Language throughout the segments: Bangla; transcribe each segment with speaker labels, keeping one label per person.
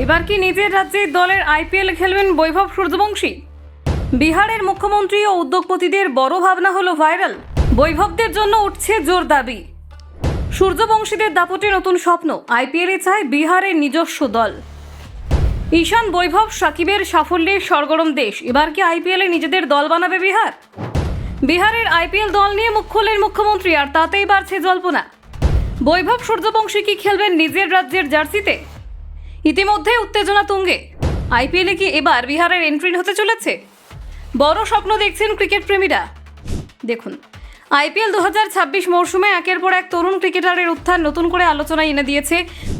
Speaker 1: এবার কি নিজের রাজ্যের দলের আইপিএল খেলবেন বৈভব সূর্যবংশী? বিহারের মুখ্যমন্ত্রী ও উদ্যোগপতিদের বড় ভাবনা হলো ভাইরাল। বৈভবদের জন্য উঠছে জোর দাবি। সূর্যবংশীদের দাপটে নতুন স্বপ্ন, আইপিএলে চায় বিহারের নিজস্ব দল। ঈশান, বৈভব, সাকিবের সাফল্যে সরগরম দেশ। এবার কি আইপিএলে নিজেদের দল বানাবে বিহার? বিহারের আইপিএল দল নিয়ে মুখ খুললেন মুখ্যমন্ত্রী, আর তাতেই বাড়ছে জল্পনা। বৈভব সূর্যবংশী কি খেলবেন নিজের রাজ্যের জার্সিতে? ইতিমধ্যে উত্তেজনা তুঙ্গে। আইপিএলে কি এবার বিহারের এন্ট্রি হতে চলেছে? বড় স্বপ্ন দেখছেন ক্রিকেট প্রেমীরা। দেখুন, আইপিএল 2026 মরশুমে একের পর এক তরুণ ক্রিকেটারের উত্থান নতুন করে আলোচনায় এনে দিয়েছে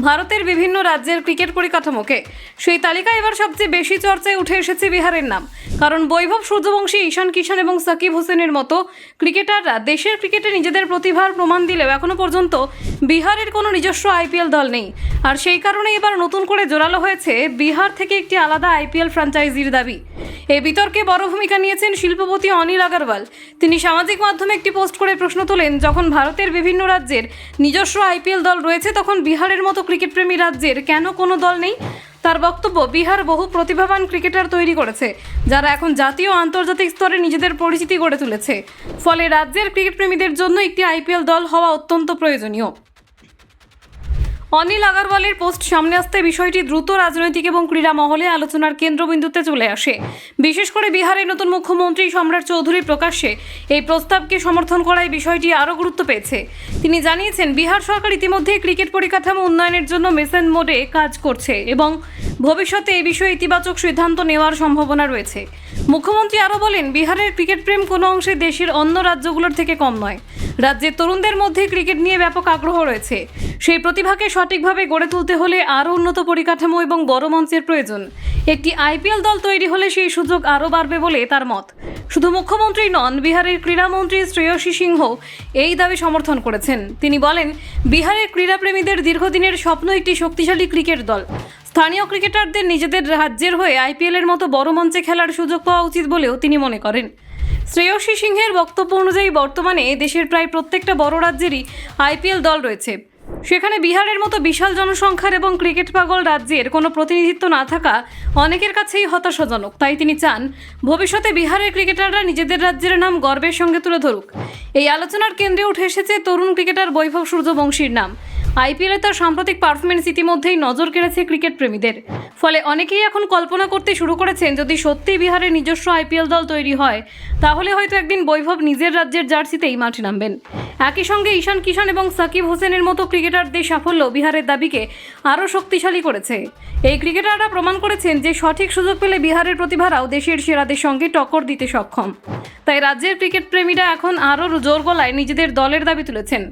Speaker 1: ভারতের বিভিন্ন রাজ্যের ক্রিকেট পরিকাঠামোকে। সেই তালিকায় এবার সবচেয়ে বেশি চর্চায় উঠে এসেছে বিহারের নাম। কারণ বৈভব সূর্যবংশী, ঈশান কিষান এবং সাকিব হোসেনের মতো ক্রিকেটাররা দেশের ক্রিকেটে নিজেদের প্রতিভার প্রমাণ দিলেও এখনও পর্যন্ত বিহারের কোনো নিজস্ব আইপিএল দল নেই। আর সেই কারণে এবার নতুন করে জোরালো হয়েছে বিহার থেকে একটি আলাদা আইপিএল ফ্র্যাঞ্চাইজির দাবি। এই বিতর্কে বড় ভূমিকা নিয়েছেন শিল্পপতি অনিল আগরওয়াল। তিনি সামাজিক মাধ্যমে একটি পোস্ট করে প্রশ্ন তোলেন, যখন ভারতের বিভিন্ন রাজ্যের নিজস্ব আইপিএল দল রয়েছে তখন বিহারের মতো ক্রিকেটপ্রেমী রাজ্যের কেন কোনো দল নেই? তার বক্তব্য, বিহার বহু প্রতিভাবান ক্রিকেটার তৈরি করেছে যারা এখন জাতীয় ও আন্তর্জাতিক স্তরে নিজেদের পরিচিতি গড়ে তুলেছে। ফলে রাজ্যের ক্রিকেটপ্রেমীদের জন্য একটি আইপিএল দল হওয়া অত্যন্ত প্রয়োজনীয়। অনিল আগরওয়ালের পোস্ট সামনে আসতে বিষয়টি দ্রুত রাজনৈতিক এবং ক্রীড়া মহলে আলোচনার কেন্দ্রবিন্দুতে চলে আসে। বিশেষ করে বিহারের নতুন মুখ্যমন্ত্রী সম্রাট চৌধুরী প্রকাশ্যে এই প্রস্তাবকে সমর্থন করায় বিষয়টি আরও গুরুত্ব পেয়েছে। তিনি জানিয়েছেন, বিহার সরকার ইতিমধ্যে ক্রিকেট পরিকাঠামো উন্নয়নের জন্য মেসেন মোডে কাজ করছে এবং ভবিষ্যতে এই বিষয়ে ইতিবাচক সিদ্ধান্ত নেওয়ার সম্ভাবনা রয়েছে। মুখ্যমন্ত্রী আরও বলেন, বিহারের ক্রিকেট প্রেম কোনো অংশে দেশের অন্য রাজ্যগুলোর থেকে কম নয়। রাজ্যের তরুণদের মধ্যে ক্রিকেট নিয়ে ব্যাপক আগ্রহ রয়েছে। সেই প্রতিভাকে সঠিকভাবে গড়ে তুলতে হলে আরও উন্নত পরিকাঠামো এবং বড় মঞ্চের প্রয়োজন। একটি আইপিএল দল তৈরি হলে সেই সুযোগ আরও বাড়বে বলে তার মত। শুধু মুখ্যমন্ত্রী নন, বিহারের ক্রীড়ামন্ত্রী শ্রেয়সী সিংহ এই দাবি সমর্থন করেছেন। তিনি বলেন, বিহারের ক্রীড়াপ্রেমীদের দীর্ঘদিনের স্বপ্ন একটি শক্তিশালী ক্রিকেট দল। স্থানীয় ক্রিকেটারদের নিজেদের রাজ্যের হয়ে আইপিএলের মতো বড় মঞ্চে খেলার সুযোগ পাওয়া উচিত বলেও তিনি মনে করেন। শ্রেয়সী সিংহের বক্তব্য অনুযায়ী বর্তমানে দেশের প্রায় প্রত্যেকটা বড় রাজ্যেরই আইপিএল দল রয়েছে। সেখানে বিহারের মতো বিশাল জনসংখ্যার এবং ক্রিকেট পাগল রাজ্যের কোনো প্রতিনিধিত্ব না থাকা অনেকের কাছেই হতাশাজনক। তাই তিনি চান, ভবিষ্যতে বিহারের ক্রিকেটাররা নিজেদের রাজ্যের নাম গর্বের সঙ্গে তুলে ধরুক। এই আলোচনার কেন্দ্রে উঠে এসেছে তরুণ ক্রিকেটার বৈভব সূর্যবংশীর নাম। আইপিএলে তার সাম্প্রতিক পারফরমেন্স ইতিমধ্যেই নজর কেড়েছে ক্রিকেট প্রেমীদের। ফলে অনেকেই এখন কল্পনা করতে শুরু করেছেন, যদি সত্যিই বিহারের নিজস্ব আইপিএল দল তৈরি হয় তাহলে হয়তো একদিন বৈভব নিজের রাজ্যের জার্সিতেই মাঠে নামবেন। একই সঙ্গে ঈশান কিষান এবং সাকিব হোসেনের মতো ক্রিকেটারদের সাফল্য বিহারের দাবিকে আরও শক্তিশালী করেছে। এই ক্রিকেটাররা প্রমাণ করেছেন যে সঠিক সুযোগ পেলে বিহারের প্রতিভারাও দেশের সেরাদের সঙ্গে টক্কর দিতে সক্ষম। তাই রাজ্যের ক্রিকেট প্রেমীরা এখন আরও জোর গলায় নিজেদের দলের দাবি তুলেছেন।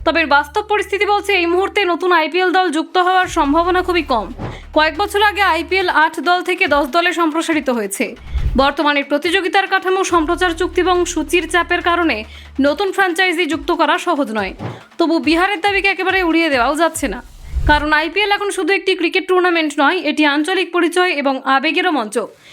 Speaker 1: তবে বাস্তব পরিস্থিতি বলছে, এই মুহূর্তে নতুন আইপিএল দল যুক্ত হওয়ার সম্ভাবনা খুবই কম। কয়েক বছর আগে আইপিএল 8 দল থেকে 10 দলে সম্প্রসারিত হয়েছে। বর্তমানে প্রতিযোগিতার কাঠামো, সম্প্রচার চুক্তি এবং সূচির চাপের কারণে নতুন ফ্র্যাঞ্চাইজি যুক্ত করা সহজ নয়। তবু বিহারের দাবিকে একেবারে উড়িয়ে দেওয়াও যাচ্ছে না। কারণ আইপিএল এখন শুধু একটি ক্রিকেট টুর্নামেন্ট নয়, এটি আঞ্চলিক পরিচয় এবং আবেগেরও মঞ্চ।